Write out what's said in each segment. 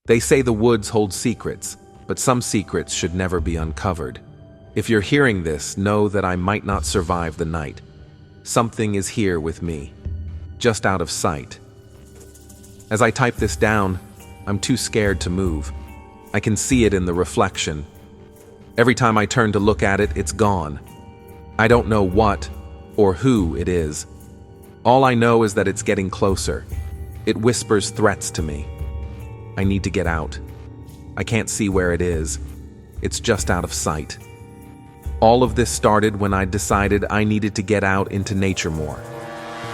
They say the woods hold secrets, but some secrets should never be uncovered. If you're hearing this, know that I might not survive the night. Something is here with me, just out of sight. As I type this down, I'm too scared to move. I can see it in the reflection. Every time I turn to look at it, it's gone. I don't know what or who it is. All I know is that it's getting closer. It whispers threats to me. I need to get out. I can't see where it is. It's just out of sight. All of this started when I decided I needed to get out into nature more.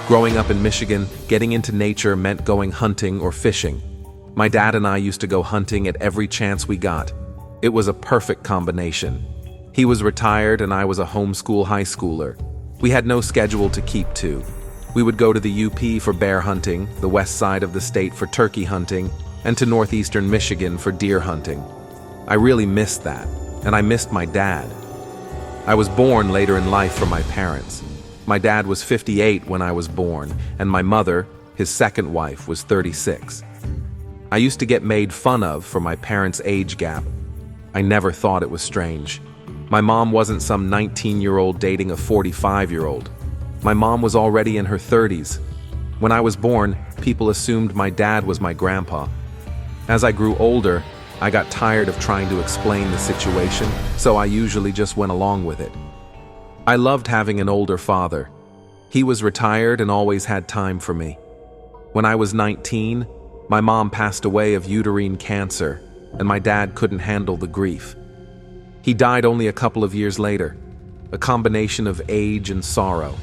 Growing up in Michigan, getting into nature meant going hunting or fishing. My dad and I used to go hunting at every chance we got. It was a perfect combination. He was retired and I was a homeschool high schooler. We had no schedule to keep to. We would go to the UP for bear hunting, the west side of the state for turkey hunting, and to northeastern Michigan for deer hunting. I really missed that, and I missed my dad. I was born later in life from my parents. My dad was 58 when I was born, and my mother, his second wife, was 36. I used to get made fun of for my parents' age gap. I never thought it was strange. My mom wasn't some 19-year-old dating a 45-year-old. My mom was already in her 30s. When I was born, people assumed my dad was my grandpa. As I grew older, I got tired of trying to explain the situation, so I usually just went along with it. I loved having an older father. He was retired and always had time for me. When I was 19, my mom passed away of uterine cancer, and my dad couldn't handle the grief. He died only a couple of years later, a combination of age and sorrow.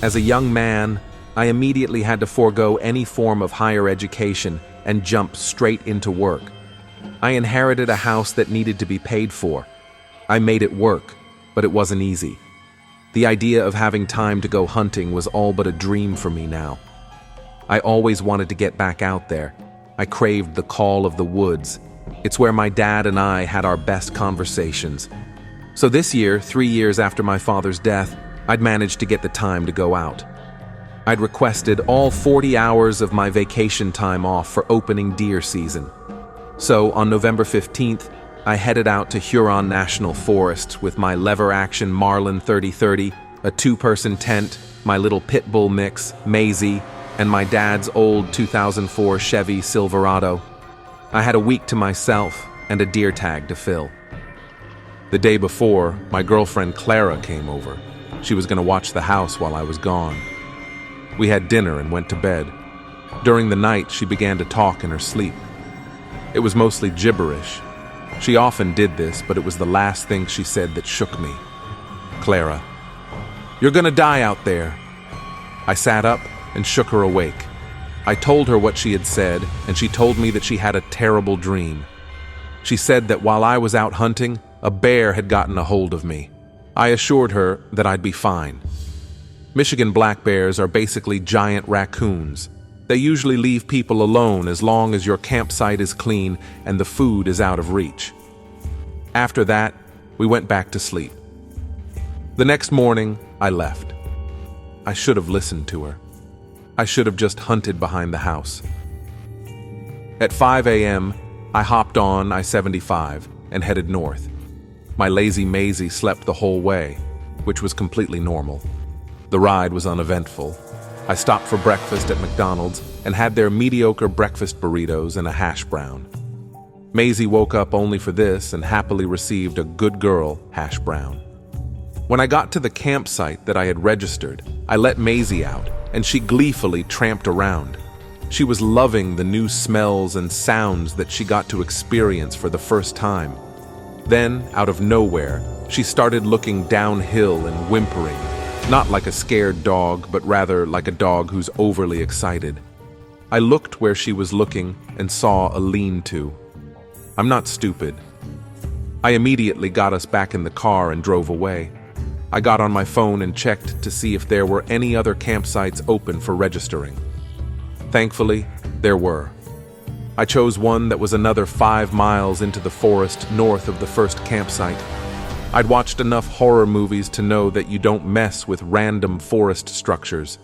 As a young man, I immediately had to forego any form of higher education and jump straight into work. I inherited a house that needed to be paid for. I made it work, but it wasn't easy. The idea of having time to go hunting was all but a dream for me now. I always wanted to get back out there. I craved the call of the woods. It's where my dad and I had our best conversations. So this year, 3 years after my father's death, I'd managed to get the time to go out. I'd requested all 40 hours of my vacation time off for opening deer season. So on November 15th, I headed out to Huron National Forest with my lever-action Marlin 3030, a 2-person tent, my little pit bull mix, Maisie, and my dad's old 2004 Chevy Silverado. I had a week to myself and a deer tag to fill. The day before, my girlfriend Clara came over. She was going to watch the house while I was gone. We had dinner and went to bed. During the night, she began to talk in her sleep. It was mostly gibberish. She often did this, but it was the last thing she said that shook me. Clara, you're gonna die out there. I sat up and shook her awake. I told her what she had said, and she told me that she had a terrible dream. She said that while I was out hunting, a bear had gotten a hold of me. I assured her that I'd be fine. Michigan black bears are basically giant raccoons. They usually leave people alone as long as your campsite is clean and the food is out of reach. After that, we went back to sleep. The next morning, I left. I should have listened to her. I should have just hunted behind the house. At 5 a.m., I hopped on I-75 and headed north. My lazy Maisie slept the whole way, which was completely normal. The ride was uneventful. I stopped for breakfast at McDonald's and had their mediocre breakfast burritos and a hash brown. Maisie woke up only for this and happily received a good girl hash brown. When I got to the campsite that I had registered, I let Maisie out, and she gleefully tramped around. She was loving the new smells and sounds that she got to experience for the first time. Then, out of nowhere, she started looking downhill and whimpering, not like a scared dog, but rather like a dog who's overly excited. I looked where she was looking and saw a lean-to. I'm not stupid. I immediately got us back in the car and drove away. I got on my phone and checked to see if there were any other campsites open for registering. Thankfully, there were. I chose one that was another 5 miles into the forest north of the first campsite. I'd watched enough horror movies to know that you don't mess with random forest structures.